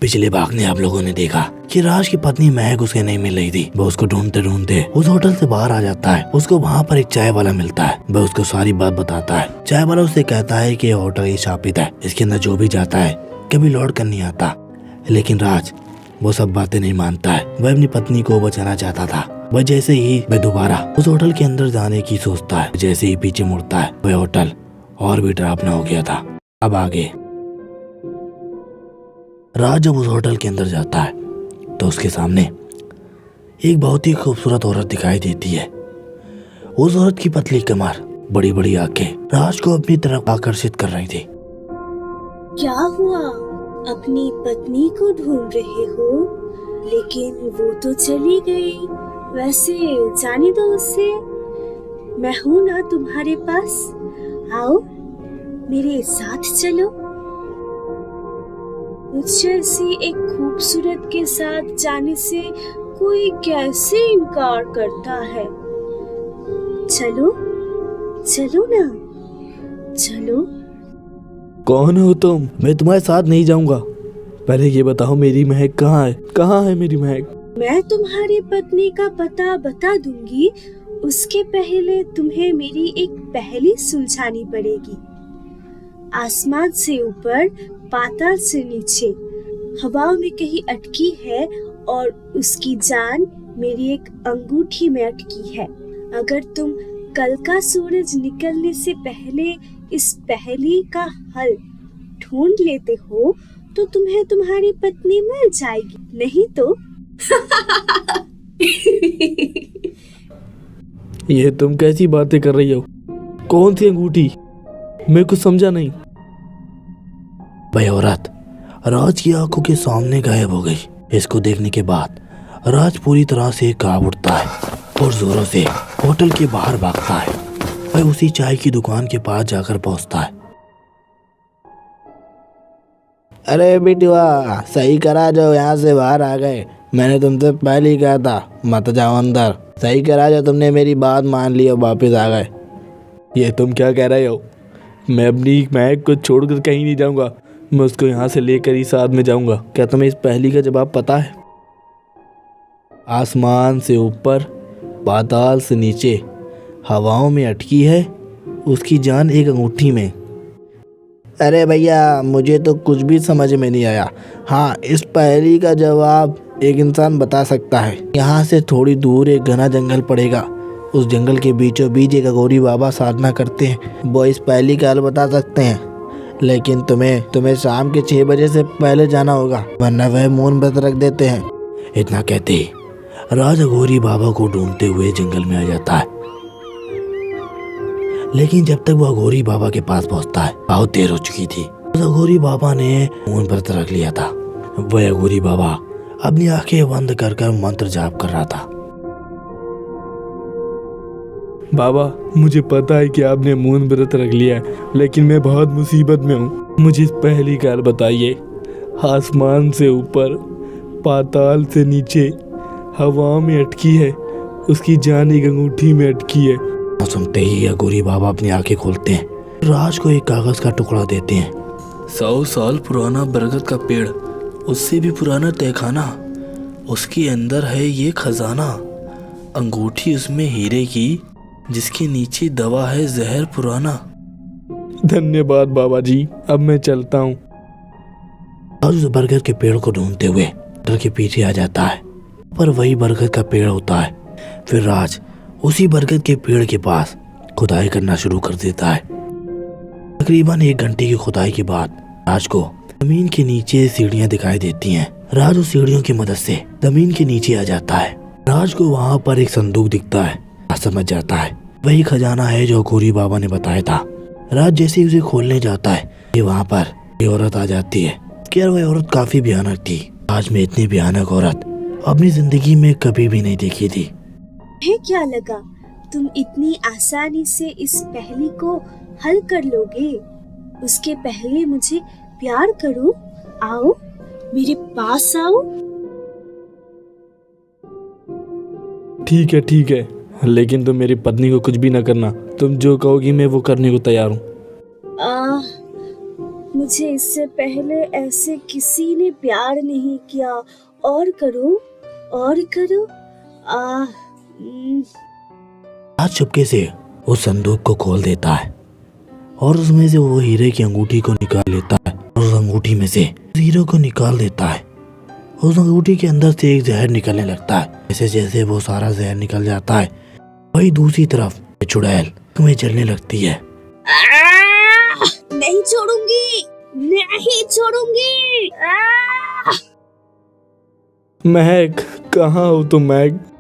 पिछले भाग में आप लोगों ने देखा कि राज की पत्नी महक उसे नहीं मिल रही थी। वह उसको ढूंढते ढूंढते उस होटल से बाहर आ जाता है। उसको वहाँ पर एक चाय वाला मिलता है। वह उसको सारी बात बताता है। चाय वाला उससे कहता है कि होटल ये शापित है, इसके अंदर जो भी जाता है कभी लौट कर नहीं आता। लेकिन राज वो सब बातें नहीं मानता है। वह अपनी पत्नी को बचाना चाहता था। वह जैसे ही वह दोबारा उस होटल के अंदर जाने की सोचता है, जैसे ही पीछे मुड़ता है वह होटल और भी डरावना हो गया था। अब आगे राज जब उस होटल के अंदर जाता है तो उसके सामने एक बहुत ही खूबसूरत औरत दिखाई देती है। उस औरत की पतली कमर, बड़ी बड़ी आंखें राज को अपनी तरफ आकर्षित कर रही थी। क्या हुआ? अपनी पत्नी को ढूंढ रहे हो? लेकिन वो तो चली गई। वैसे जाने दो उसे, मैं हूँ ना तुम्हारे पास। आओ मेरे साथ चलो। मुझसे ऐसी एक खूबसूरत के साथ जाने से कोई कैसे इनकार करता है? चलो चलो ना, चलो। कौन हो तुम? मैं तुम्हारे साथ नहीं जाऊंगा। पहले ये बताओ मेरी महक कहाँ है? कहाँ है मेरी महक? मैं तुम्हारी पत्नी का पता बता दूंगी। उसके पहले तुम्हें मेरी एक पहेली सुलझानी पड़ेगी। आसमान से ऊपर, पाताल से नीचे, हवाओं में कहीं अटकी है और उसकी जान मेरी एक अंगूठी में अटकी है। अगर तुम कल का सूरज निकलने से पहले इस पहेली का हल ढूंढ लेते हो तो तुम्हें तुम्हारी पत्नी मिल जाएगी, नहीं तो ये तुम कैसी बातें कर रही हो? कौन सी अंगूठी? मैं कुछ समझा नहीं। वह औरत राज की आंखों के सामने गायब हो गई। इसको देखने के बाद राज पूरी तरह से कांप उठता है और जोरों से होटल के बाहर भागता है। वह उसी चाय की दुकान के पास जाकर पहुंचता है। अरे बिटुआ, सही करा जो यहाँ से बाहर आ गए। मैंने तुमसे पहले ही कहा था मत जाओ अंदर। सही करा जो तुमने मेरी बात मान ली और वापस आ गए। ये तुम क्या कह रहे हो? मैं अपनी महक को छोड़कर कहीं नहीं जाऊंगा। मैं उसको यहाँ से लेकर ही साथ में जाऊंगा। क्या तुम्हें इस पहेली का जवाब पता है? आसमान से ऊपर, पाताल से नीचे, हवाओं में अटकी है उसकी जान एक अंगूठी में। अरे भैया, मुझे तो कुछ भी समझ में नहीं आया। हाँ, इस पहेली का जवाब एक इंसान बता सकता है। यहाँ से थोड़ी दूर एक घना जंगल पड़ेगा। उस जंगल के बीचों बीच एक अघोरी बाबा साधना करते हैं। वो इस पहेली का हल बता सकते हैं। लेकिन तुम्हें शाम के 6 बजे से पहले जाना होगा, वरना वह मौन व्रत रख देते हैं। इतना कहते ही राज अघोरी बाबा को ढूंढते हुए जंगल में आ जाता है। लेकिन जब तक वो अघोरी बाबा के पास पहुंचता है बहुत देर हो चुकी थी। उस अघोरी बाबा ने मौन व्रत रख लिया था। वह अघोरी बाबा अपनी आंखें बंद कर कर मंत्र जाप कर रहा था। बाबा, मुझे पता है कि आपने मौन व्रत रख लिया है, लेकिन मैं बहुत मुसीबत में हूँ। मुझे इस पहेली का हल बताइए। आसमान से ऊपर, पाताल से नीचे, हवा में अटकी है उसकी जान एक अंगूठी में अटकी है। सुनते ही अघोरी बाबा अपनी आंखें खोलते हैं, राज को एक कागज का टुकड़ा देते हैं। 100 साल पुराना बरगद का पेड़, उससे भी पुराना तहखाना, उसके अंदर है ये खजाना। अंगूठी उसमें हीरे की, जिसके नीचे दवा है जहर पुराना। धन्यवाद बाबा जी, अब मैं चलता हूँ। राज उस बरगद के पेड़ को ढूंढते हुए डर के पीछे आ जाता है, पर वही बरगद का पेड़ होता है। फिर राज उसी बरगद के पेड़ के पास खुदाई करना शुरू कर देता है। तकरीबन 1 घंटे की खुदाई के बाद राज को जमीन के नीचे सीढ़ियां दिखाई देती हैं। राज उस सीढ़ियों की मदद से जमीन के नीचे आ जाता है। राज को वहाँ पर एक संदूक दिखता है। राज समझ जाता है वही खजाना है जो अघोरी बाबा ने बताया था। राज जैसे ही उसे खोलने जाता है कि वहाँ पर ये औरत आ जाती है। क्या वह औरत काफी भयानक थी। आज में इतनी भयानक औरत अपनी जिंदगी में कभी भी नहीं देखी थी। है क्या लगा तुम इतनी आसानी से इस पहेली को हल कर लोगे? उसके पहले मुझे प्यार करो। आओ मेरे पास आओ। ठीक है, लेकिन तुम मेरी पत्नी को कुछ भी ना करना। तुम जो कहोगी मैं वो करने को तैयार हूँ। मुझे इससे पहले ऐसे किसी ने प्यार नहीं किया। और करो, और करो। राज चुपके से उस संदूक को खोल देता है और उसमें से वो हीरे की अंगूठी को निकाल लेता है और उस अंगूठी में से उस हीरे को निकाल देता है। उस अंगूठी के अंदर से एक जहर निकलने लगता है। जैसे जैसे वो सारा जहर निकल जाता है, वही दूसरी तरफ चुड़ैल तुम्हें जलने लगती है। नहीं छोड़ूंगी, नहीं छोड़ूंगी। महक, कहाँ हो तुम महक?